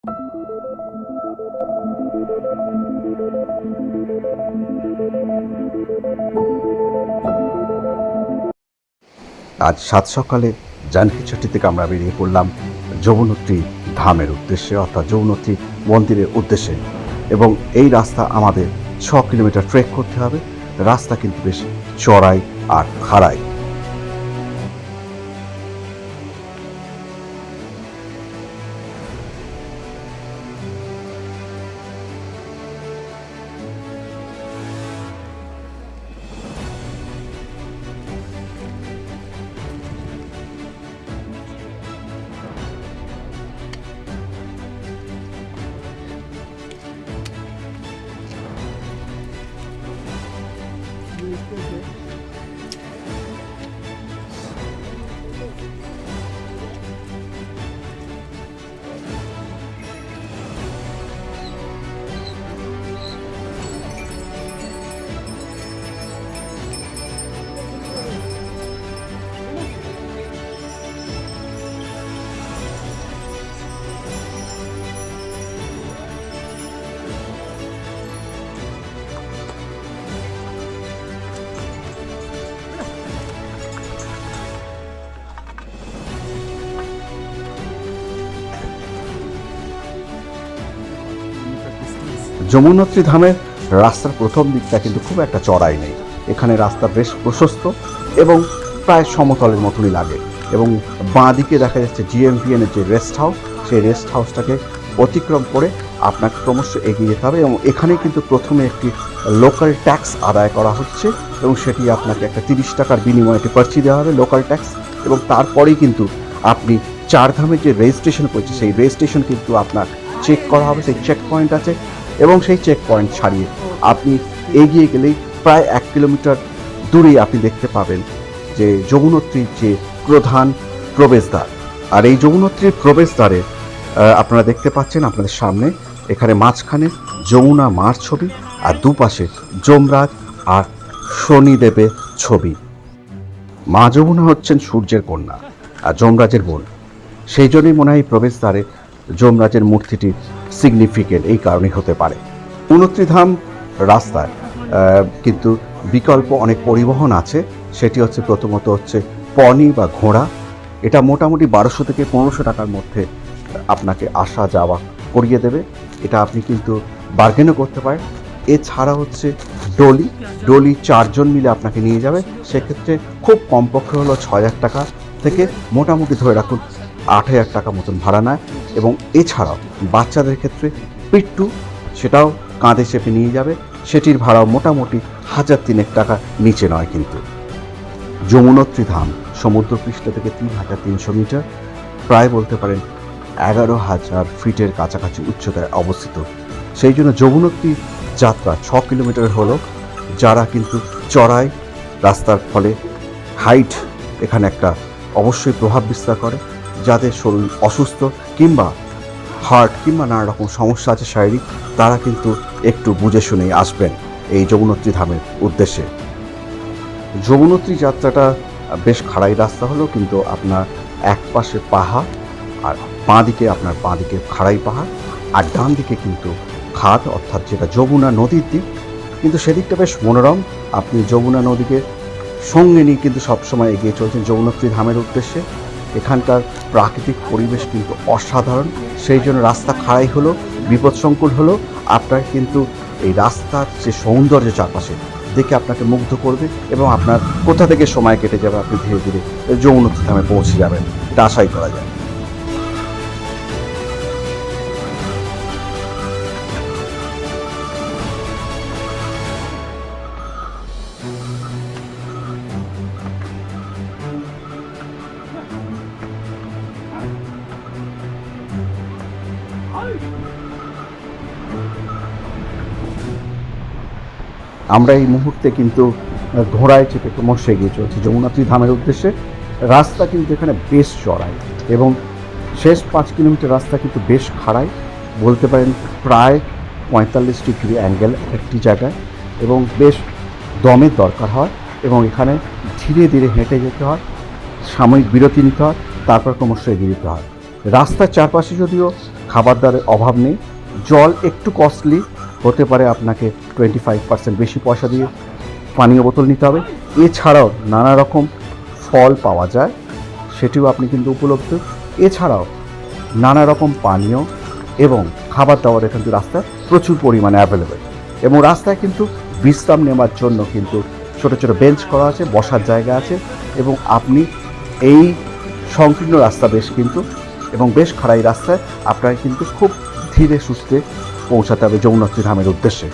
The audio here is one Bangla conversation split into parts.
আজ সাত সকালে জানকীচটি থেকে আমরা বেরিয়ে পড়লাম যমুনোত্রী ধামের উদ্দেশ্যে, অর্থাৎ যমুনোত্রী মন্দিরের উদ্দেশ্যে। এবং এই রাস্তা আমাদের 6 কিলোমিটার ট্রেক করতে হবে। রাস্তা কিন্তু বেশ চড়াই আর খাড়াই। যমুনোত্রী ধামের রাস্তার প্রথম দিকটা কিন্তু খুব একটা চড়াই নেই। এখানে রাস্তা বেশ প্রশস্ত এবং প্রায় সমতলের মতনই লাগে। এবং বাঁ দিকে দেখা যাচ্ছে GMVN এর যে রেস্ট হাউস, সেই রেস্ট হাউসটাকে অতিক্রম করে আপনাকে ক্রমশ এগিয়ে যেতে হবে। এবং এখানে কিন্তু প্রথমে একটি লোকাল ট্যাক্স আদায় করা হচ্ছে এবং সেটি আপনাকে একটা 30 টাকার বিনিময়ে একটি পার্চি দেওয়া হবে, লোকাল ট্যাক্স। এবং তারপরেই কিন্তু আপনি চারধামের যে রেজিস্ট্রেশন করছে, সেই রেজিস্ট্রেশন কিন্তু আপনার চেক করা হবে। সেই চেক পয়েন্ট আছে এবং সেই চেক পয়েন্ট ছাড়িয়ে আপনি এগিয়ে গেলেই প্রায় 1 কিলোমিটার দূরেই আপনি দেখতে পাবেন যে যমুনোত্রীর যে প্রধান প্রবেশদ্বার। আর এই যমুনোত্রীর প্রবেশদ্বারে আপনারা দেখতে পাচ্ছেন আপনাদের সামনে, এখানে মাঝখানে যমুনা মার ছবি আর দুপাশে যমরাজ আর শনিদেবের ছবি। মা যমুনা হচ্ছেন সূর্যের কন্যা আর যমরাজের বোন। সেই জন্যই মনে হয় প্রবেশদ্বারে যমরাজের মূর্তিটি সিগনিফিকেন্ট এই কারণেই হতে পারে। যমুনোত্রী ধাম রাস্তায় কিন্তু বিকল্প অনেক পরিবহন আছে। সেটি হচ্ছে প্রথমত হচ্ছে পনি বা ঘোড়া। এটা মোটামুটি 1200 থেকে 1500 টাকার মধ্যে আপনাকে আসা যাওয়া করিয়ে দেবে। এটা আপনি কিন্তু বার্গেনও করতে পারেন। এছাড়া হচ্ছে ডলি 4 জন মিলে আপনাকে নিয়ে যাবে। সেক্ষেত্রে খুব কমপক্ষে হলো 6000 টাকা থেকে মোটামুটি ধরে রাখুন 8000 টাকা মতন ভাড়া নেয়। এবং এছাড়াও বাচ্চাদের ক্ষেত্রে পিট্টু, সেটাও কাঁধে চেপে নিয়ে যাবে, সেটির ভাড়াও মোটামুটি 1003 টাকা নিচে নয়। কিন্তু যমুনোত্রী ধাম সমুদ্রপৃষ্ঠ থেকে 3300 মিটার, প্রায় বলতে পারেন 11,000 ফিটের কাছাকাছি উচ্চতায় অবস্থিত। সেই জন্য যমুনোত্রী যাত্রা 6 কিলোমিটার হলো। যারা কিন্তু চড়াই রাস্তার ফলে হাইট এখানে একটা অবশ্যই প্রভাব বিস্তার করে, যাদের শরীর অসুস্থ কিংবা হার্ট কিংবা নানা রকম সমস্যা আছে শারীরিক, তারা কিন্তু একটু বুঝে শুনেই আসবেন এই যমুনোত্রী ধামের উদ্দেশ্যে। যমুনোত্রী যাত্রাটা বেশ খাড়াই রাস্তা হলো, কিন্তু আপনার এক পাশে পাহাড় আর বাঁ দিকে খাড়াই পাহাড়, আর ডান দিকে কিন্তু খাদ, অর্থাৎ যেটা যমুনা নদীর দিক। কিন্তু সেদিকটা বেশ মনোরম। আপনি যমুনা নদীকে সঙ্গে নিয়ে কিন্তু সবসময় এগিয়ে চলছেন যমুনোত্রী ধামের উদ্দেশ্যে। এখানকার প্রাকৃতিক পরিবেশ কিন্তু অসাধারণ। সেই জন্য রাস্তা খাড়াই হলো, বিপদসংকুল হলো, আপনার কিন্তু এই রাস্তার যে সৌন্দর্য চারপাশে দেখে আপনাকে মুগ্ধ করবে এবং আপনার কোথা থেকে সময় কেটে যাবে, আপনি ধীরে ধীরে যমুনোত্রী ধামে পৌঁছে যাবেন, এটা আশাই করা যায়। আমরা এই মুহূর্তে কিন্তু ঘোড়ায় চেপে ক্রমশ এগিয়ে চলছি যমুনোত্রী ধামের উদ্দেশ্যে। রাস্তা কিন্তু এখানে বেশ চড়াই এবং শেষ 5 কিলোমিটার রাস্তা কিন্তু বেশ খাড়াই, বলতে পারেন প্রায় 45 ডিগ্রি অ্যাঙ্গেল একটি জায়গায়, এবং বেশ দমের দরকার হয় এবং এখানে ধীরে ধীরে হেঁটে যেতে হয়, সাময়িক বিরতি নিতে হয়, তারপর ক্রমশ এগিয়ে যেতে হয়। রাস্তার চারপাশে যদিও খাবার দাবারের অভাব নেই, জল একটু কস্টলি হতে পারে, আপনাকে 25% বেশি পয়সা দিয়ে পানীয় বোতল নিতে হবে। এছাড়াও নানা রকম ফল পাওয়া যায়, সেটিও আপনি কিন্তু উপলব্ধ। এছাড়াও নানা রকম পানীয় এবং খাবার দাবারের কিন্তু রাস্তায় প্রচুর পরিমাণে অ্যাভেলেবেল, এবং রাস্তায় কিন্তু বিশ্রাম নেওয়ার জন্য কিন্তু ছোটো ছোটো বেঞ্চ করা আছে, বসার জায়গা আছে, এবং আপনি এই সংকীর্ণ রাস্তা বেশ কিন্তু এবং বেশ খাড়াই রাস্তায় আপনাকে কিন্তু খুব ধীরে সুস্থে পৌঁছাতে হবে যমুনোত্রী ধামের উদ্দেশ্যে।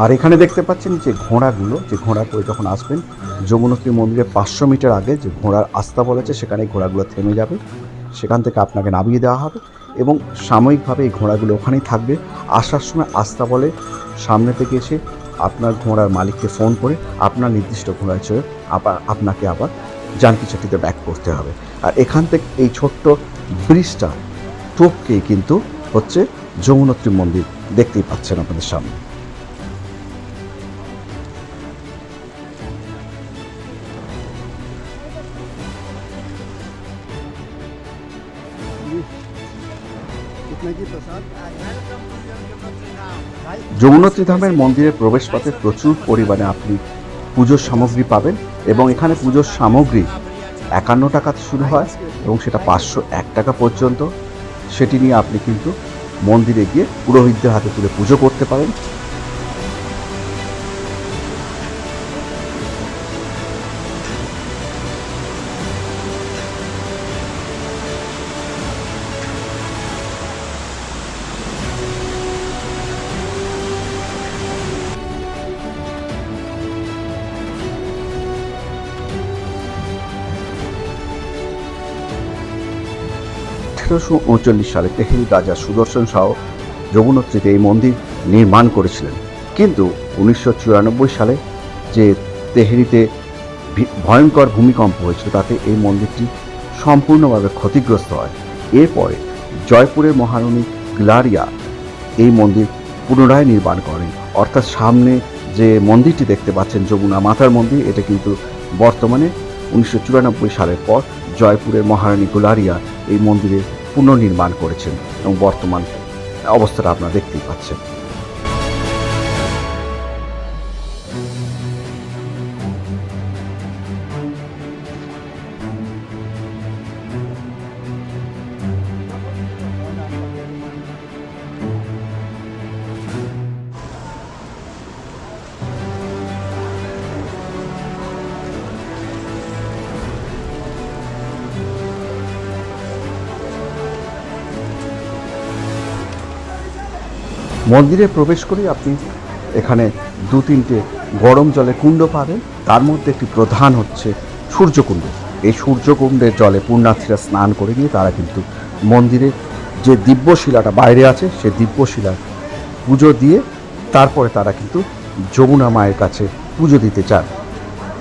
আর এখানে দেখতে পাচ্ছেন যে ঘোড়াগুলো, যে ঘোড়া করে যখন আসবেন যমুনোত্রী মন্দিরের 500 মিটার আগে যে ঘোড়ার আস্তাবল আছে, সেখানে ঘোড়াগুলো থেমে যাবে, সেখান থেকে আপনাকে নামিয়ে দেওয়া হবে, এবং সাময়িকভাবে এই ঘোড়াগুলো ওখানেই থাকবে। আসার সময় আস্তাবলে সামনে থেকে এসে আপনার ঘোড়ার মালিককে ফোন করে আপনার নির্দিষ্ট ঘোড়ায় চড়ে আপনাকে আবার জানকিচাটিতে ব্যাক করতে হবে। আর এখান থেকে এই ছোট্ট ব্রিজটা টপকেই কিন্তু হচ্ছে যমুনোত্রী মন্দির, দেখতেই পাচ্ছেন আপনাদের সামনে। যমুনোত্রী ধামের মন্দিরের প্রবেশপথে প্রচুর পরিমাণে আপনি পুজোর সামগ্রী পাবেন, এবং এখানে পুজোর সামগ্রী 51 টাকাতে শুরু হয় এবং সেটা 501 টাকা পর্যন্ত। সেটি নিয়ে আপনি কিন্তু মন্দিরে গিয়ে পুরোহিতদের হাতে তুলে পুজো করতে পারেন। সালে তেহরি রাজা সুদর্শন শাহ যমুনোত্রীতে এই মন্দির নির্মাণ করেছিলেন, কিন্তু 1994 সালে যে তেহরিতে ভয়ঙ্কর ভূমিকম্প হয়েছিল তাতে এই মন্দিরটি সম্পূর্ণভাবে ক্ষতিগ্রস্ত হয়। এরপরে জয়পুরের মহারানী গ্লারিয়া এই মন্দির পুনরায় নির্মাণ করেন, অর্থাৎ সামনে যে মন্দিরটি দেখতে পাচ্ছেন যমুনা মাতার মন্দির, এটা কিন্তু বর্তমানে 1994 সালের পর জয়পুরের মহারানী গ্লারিয়া এই মন্দিরের পুনর্নির্মাণ করেছেন, এবং বর্তমান অবস্থাটা আপনারা দেখতেই পাচ্ছেন। মন্দিরে প্রবেশ করে আপনি এখানে 2-3টে গরম জলের কুণ্ড পাবেন, তার মধ্যে একটি প্রধান হচ্ছে সূর্যকুণ্ড। এই সূর্যকুণ্ডের জলে পুণ্যার্থীরা স্নান করে নিয়ে তারা কিন্তু মন্দিরে যে দিব্যশিলাটা বাইরে আছে সেই দিব্যশিলার পুজো দিয়ে তারপরে তারা কিন্তু যমুনা মায়ের কাছে পুজো দিতে চান।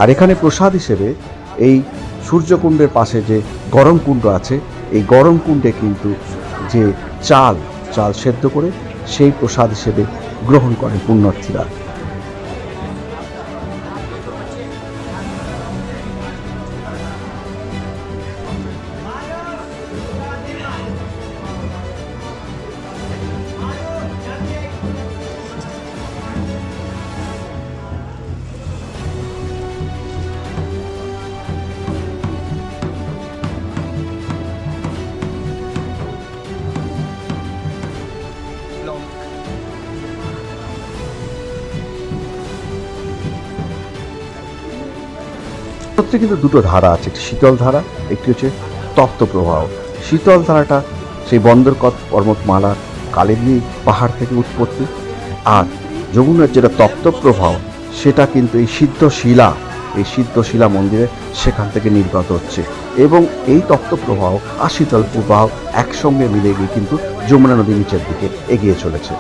আর এখানে প্রসাদ হিসেবে এই সূর্যকুণ্ডের পাশে যে গরম কুণ্ড আছে, এই গরম কুণ্ডে কিন্তু যে চাল সেদ্ধ করে সেই প্রসাদ হিসেবে গ্রহণ করেন পুণ্যার্থীরা। যমুনোত্রী কিন্তু দুটো ধারা আছে, একটি শীতল ধারা, একটি হচ্ছে তপ্ত প্রবাহ। শীতল ধারাটা সেই বন্দরকত পর্বতমালা কালিন্দী পাহাড় থেকে উৎপত্তি, আর যমুনার যেটা তপ্ত প্রবাহ সেটা কিন্তু এই সিদ্ধশিলা মন্দিরে সেখান থেকে নির্গত হচ্ছে, এবং এই তপ্ত প্রবাহ আর শীতল প্রবাহ একসঙ্গে মিলে গিয়ে কিন্তু যমুনা নদী নিচের দিকে এগিয়ে চলেছে।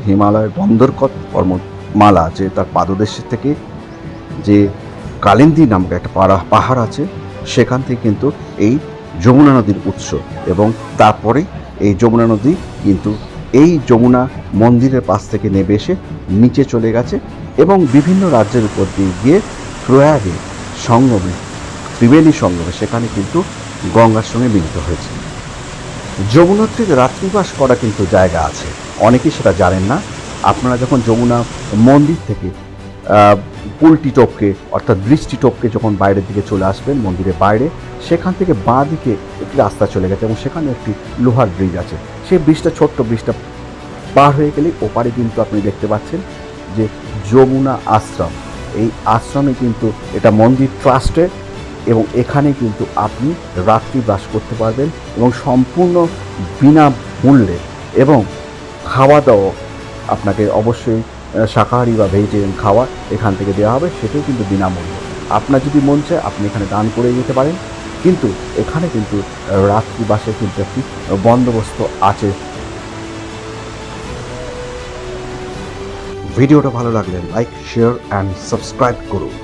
হিমালয়ের বন্দরকত পর্বতমালা যে তার পাদদেশের থেকে যে কালিন্দী নামক একটা পাহাড় আছে, সেখান থেকে কিন্তু এই যমুনা নদীর উৎস, এবং তারপরে এই যমুনা নদী কিন্তু এই যমুনা মন্দিরের পাশ থেকে নেমে এসে নিচে চলে গেছে এবং বিভিন্ন রাজ্যের উপর দিয়ে গিয়ে প্রয়াগে সঙ্গমে, ত্রিবেণী সঙ্গমে সেখানে কিন্তু গঙ্গার সঙ্গে মিলিত হয়েছে। যমুনোত্রীতে রাত্রিবাস করা কিন্তু জায়গা আছে, অনেকেই সেটা জানেন না। আপনারা যখন যমুনা মন্দির থেকে পুলটি টপকে অর্থাৎ ব্রিজটি টপকে যখন বাইরের দিকে চলে আসবেন মন্দিরের বাইরে, সেখান থেকে বাঁ দিকে একটি রাস্তা চলে গেছে এবং সেখানে একটি লোহার ব্রিজ আছে। সেই ব্রিজটা, ছোট্ট ব্রিজটা পার হয়ে গেলেই ওপারে কিন্তু আপনি দেখতে পাচ্ছেন যে যমুনা আশ্রম। এই আশ্রমে কিন্তু এটা মন্দির ট্রাস্টের, এবং এখানে কিন্তু আপনি রাত্রি বাস করতে পারবেন এবং সম্পূর্ণ বিনামূল্যে, এবং খাওয়া দাওয়া আপনাকে অবশ্যই শাকাহারি বা ভেজিটেরিয়ান খাওয়া এখান থেকে দেওয়া হবে, সেটাও কিন্তু বিনামূল্যে। আপনার যদি মন চায় আপনি এখানে দান করে যেতে পারেন, কিন্তু এখানে কিন্তু রাত্রি বাসের কিন্তু একটি বন্দোবস্ত আছে। ভিডিওটা ভালো লাগলে লাইক, শেয়ার অ্যান্ড সাবস্ক্রাইব করুন।